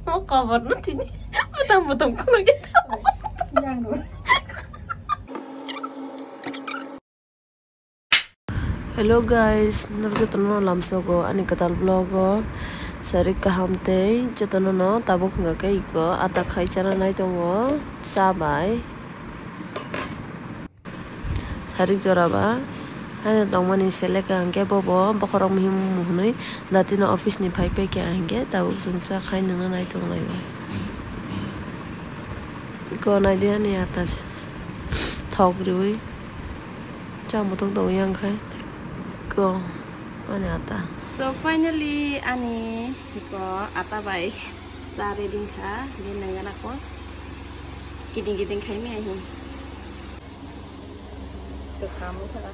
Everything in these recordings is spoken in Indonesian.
Mau cover nanti nih, betul-betul kuno gitu. Hello guys, nurjotono lamsogo ani katal vlogo sarik kahamte jotono tabuk ngake iko ata khaisana nai tongo sabai sarik joraba hanya tongmani seleka angke bobo bokorong mihim muhnui datino office ni phai pe ke angke tabuk sungsa khai nuna nai tonglayo iko nai dia ni atas thok riwi chang botong tong yang khai ko ani ata. So finally ani ko ata bai sare dingkha din nang ako kiding khai me hi to kamu khala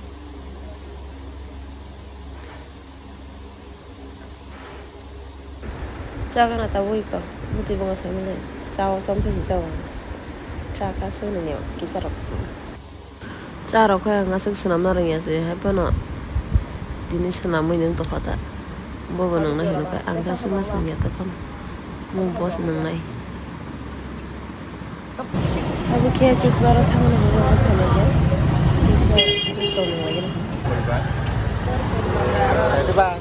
chaga na ta woi ko muti bonga samile chao som sa si chao cha ka se ne yo kisa rok cha ro ka ngasuk sanam na rang ya se ha pa no dini senamui neng to kata bobo neng na hinuka angka sumas neng ya tepan mau bos neng nai tapi kia jus baru tangan neng neng apa lagi bisa jus neng lagi nih itu bang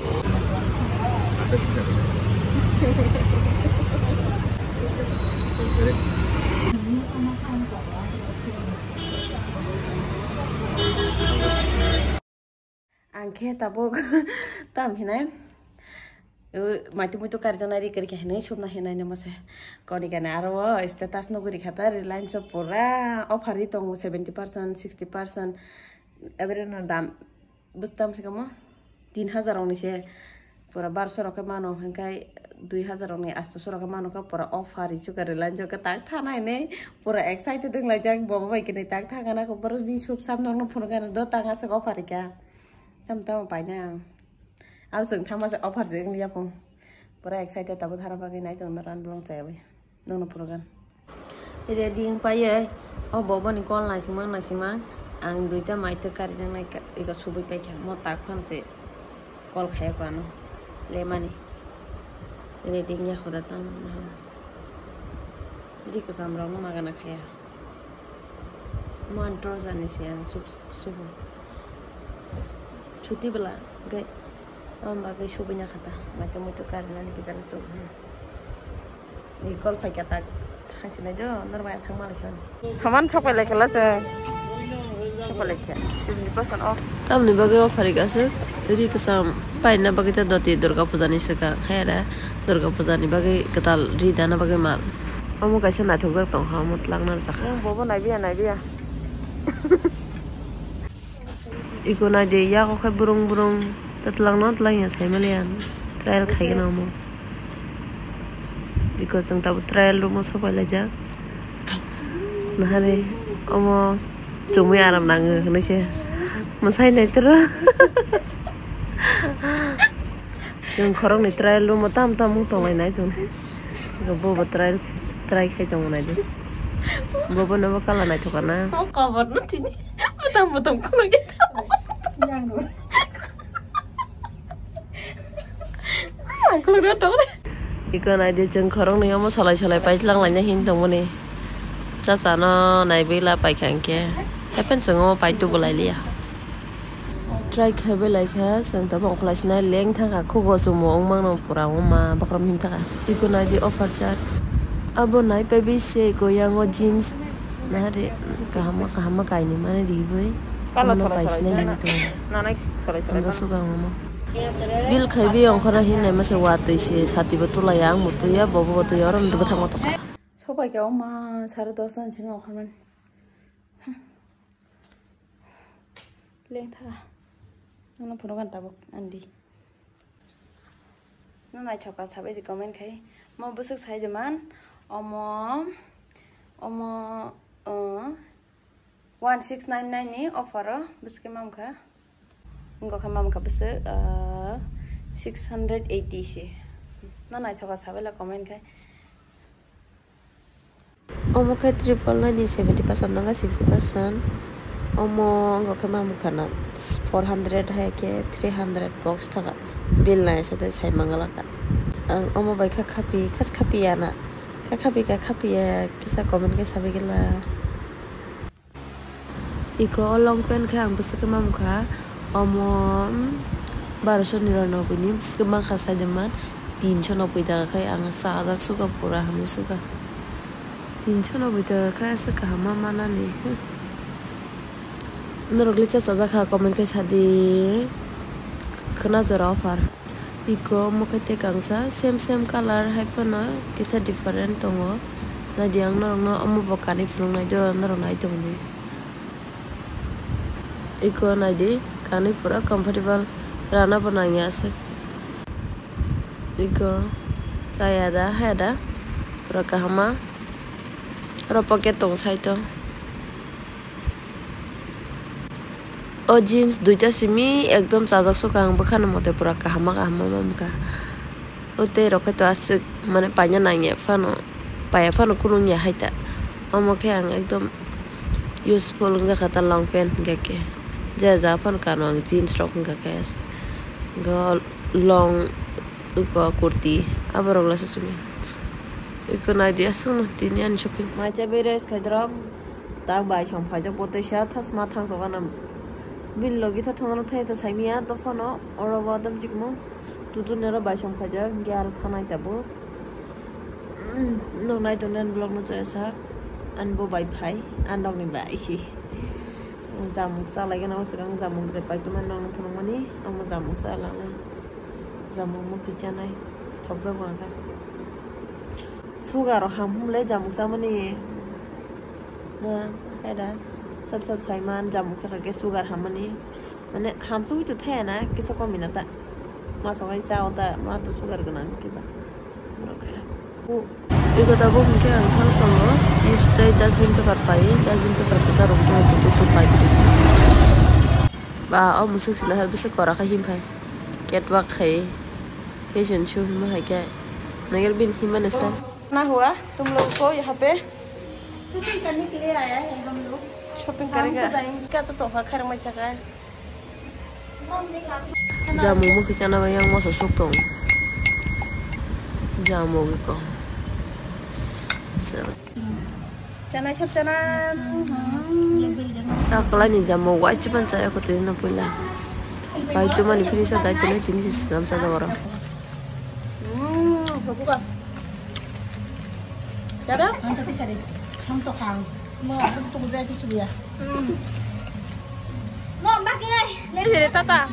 angke tabok tam hinai mati muito karjanari kari hinai shubna hinai namase koni kana aro status no guri khata reliance pura offer ri tong 70% 60% every na dam bustam se kamo 3000 ong se pura 1200 roke mano hankai 2000 ong ni 800 roke mano ka pura offer ri chuka reliance ka tak thana ne pura excited ding la jang bobo bai kini tak thangana ko pura ri shub sam no phone kana do tanga se offer ri ka tam tahu apa nya, aku seng tham masuk offer sih ni apa, pura excited tapi thara bagi naik tuh neran belum saya be, nong program. Jadi ding payah, oh bobo ni call nasi mang, ang duita mai tu kari jang naik ika subuh pecah, mau takkan sih call kaya kuano, lemani. Jadi dingnya kau datang, jadi kesamrang mau makan kaya, mau antro sana sih ang subuh. Cuti bela, gay, bagai syubuhnya kata, macam itu karena ni kisah itu. Ni call pakai kata, hasil aja, normal thang Malaysia. Saman coklat lagi lah je, coklat lagi. Ini pesan off. Tam ni bagai off hari kasih, jadi kesam, paina bagai tu doti Durga Puja ni seka, hera Durga Puja ni bagai ketal ridana bagai mal. Kamu kasih nak thukak tong, kamu telang nal cakap. Bobo nabi ya. Iko na de ya ko khay burung tatlang no tlang ya sai malian trial khai na mo iko sang tabu trial ru mo so pala ja na hare omo chumi aram nang ne se masai nai tra jung khorong ni trial ru mo tam mung tong nai tu ko bobo trial khai tong nai de bobo na bakala nai to kana ko cover no tini betul kuno gitu. Kalau dia tahu deh. Ikan aja jengkorong nih, kamu salai pahit lang lanya hintong mo nih. Casana naik bila pahit ke. Tapi cengom pahit tu boleh liya. Try kabe lagi, sang tabung kelas nai leng thang aku go semua orang nong pura oma bakram hinta. Ikan aja offer chat. Abo naik baby se goyang o jeans. Nah deh, kahama kain ni mana di boy. Kalau paisnya ini tuh, anda suka ngomong. Bil kayak yang kena hina masih waktu sih, hati betul lah yang mutu ya, bobo betul ya orang udah betah motor. Coba kau mah, cari dosan sih nggak kan? Leng thah, nona punukan tabuk andi. Nona coba sampai di komen kayak mau busuk saya zaman, omo 1699 ni offer biske mamka engko mamka bese 680 sih nana thoka sabela comment kai omo kai triple ni 70% nanga 60% omo engko mamka na 400 hai ke 300 box thaka bill na sa tai sai mangala ka ang omo bai khapi khas khapi ana khapi ya kisa comment ke sabe gela iko long pen kha ang busuk ma mukha omo 1299 ni busuk ma kha sajaman 390 টাকা খাই ang sajak suka pura hami suka 390 টাকা খাই suka hama mana ni norogli cha cha kha comment ke sadi khana jora offer iko mukhaite kangsa same color haipana kisa different tongo na diang norong amu bakani flung na do norong nai tongni iko na di kani pura comfortable rana bananya ase iko saya ada pura kahama ropake tong saito o jeans duita simi ekdom sajak sukang bakhan mote pura kahama mamka ote roketo asik mane panya nangye fano paya fano kununya haita omoke ang ekdom useful nga kata long pant gake ja fan kano ang jeans rok nga kas go long uko kurti abarok la sumi iko na dia sunu tinian shopping ma cha beres khadrok tak bai chong phaja pote sha thas ma thang so ganam bil logi tha thangano thai to saimia to phano oro badam jikmo tutu nero bai chong phaja gyar thanai tabo no nai to nen blog no cha an bo bai phai an dong ni bai si jamuk sa lagi na usang jamuk je pai to man nong thong mani am jamuk sa la jamuk mo khichanai thok ja ba sugar ham le jamuk sa mani na ada सब साइमान जामुक चका के सुगर हमनी माने हम सुई तो थे ना किसा को मिनता मा सगाई चावता मा तो सुगर गना किबा रखे ओ एगो तबो के अंथां तंगो चिप्स ते 10 मिनट पर पाई 10 मिनट पर पैसा रोक के तो पाई बा ओ मुसुक सिला हर बिसे करा खा हिम भाई केटवा खाई फैशन शो हिम है क्या नगर बिन हिमन स्टाइल ना हुआ तुम लोग को यहाँ पे शूटिंग करने के लिए आया है हम लोग shopping करेगा क्या तो तोहफा खर में चका है जामु मुख चना yang masa sok tong jamu ko chana chap chana takla ni jamu wa chipan cha ko tin na pula pai to mani finish dai to ni tin system sa jawara buka cara anta ti sare sam to khang mau tunggu saya di sini ya. Mau pakai lagi. Lihat tata.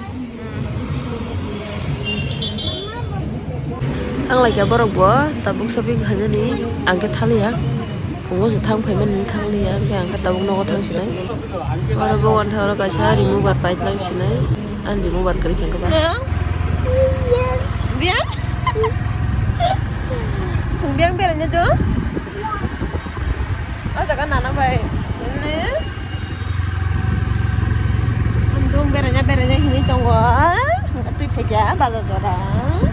Ang lagi apa gua tabung shopping hanya nih angkat thali ya. Gua setang payment thali ya, kayak angkat tabung noko thang sini. Orang bawa orang kasih remove buat pahit lang sini, an remove buat kerja yang kebar. Biang? Sumbiang beranya tuh? Jangan nana baik, ini, andung berenya ini tunggu, nggak tuh peja, balas orang,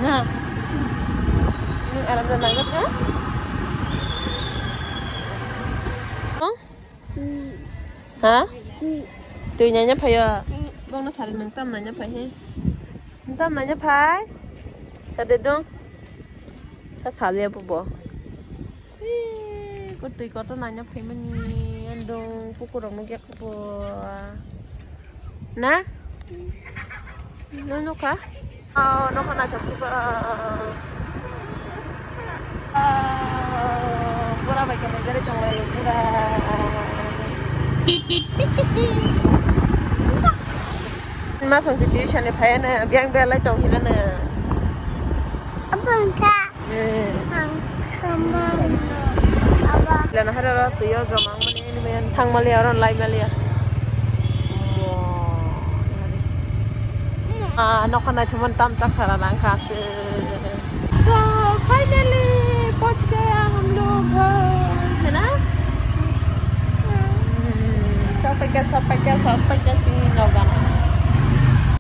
nah, ini alam dan langit kan? Oh, hah? Tuh nanya apa ya? Bang nasi nangtam nanya apa sih? Nangtam nanya apa? Sadar dong, saya salah apa boh? Tui ko to nanya payment ni andong pukurong nugyak po na no ka oh no kana cha pura ba ke mere chong le pura ma song ti tuition ne phaya na byang be lai tong hina na abang ka Lana harap tuyo gamang mani ini mayan thang malia orang lain malia. Nokan itu mentam cak salah langkah se. So finally पहुंच गया हम लोग है ना? Sampai ke sini Nogana.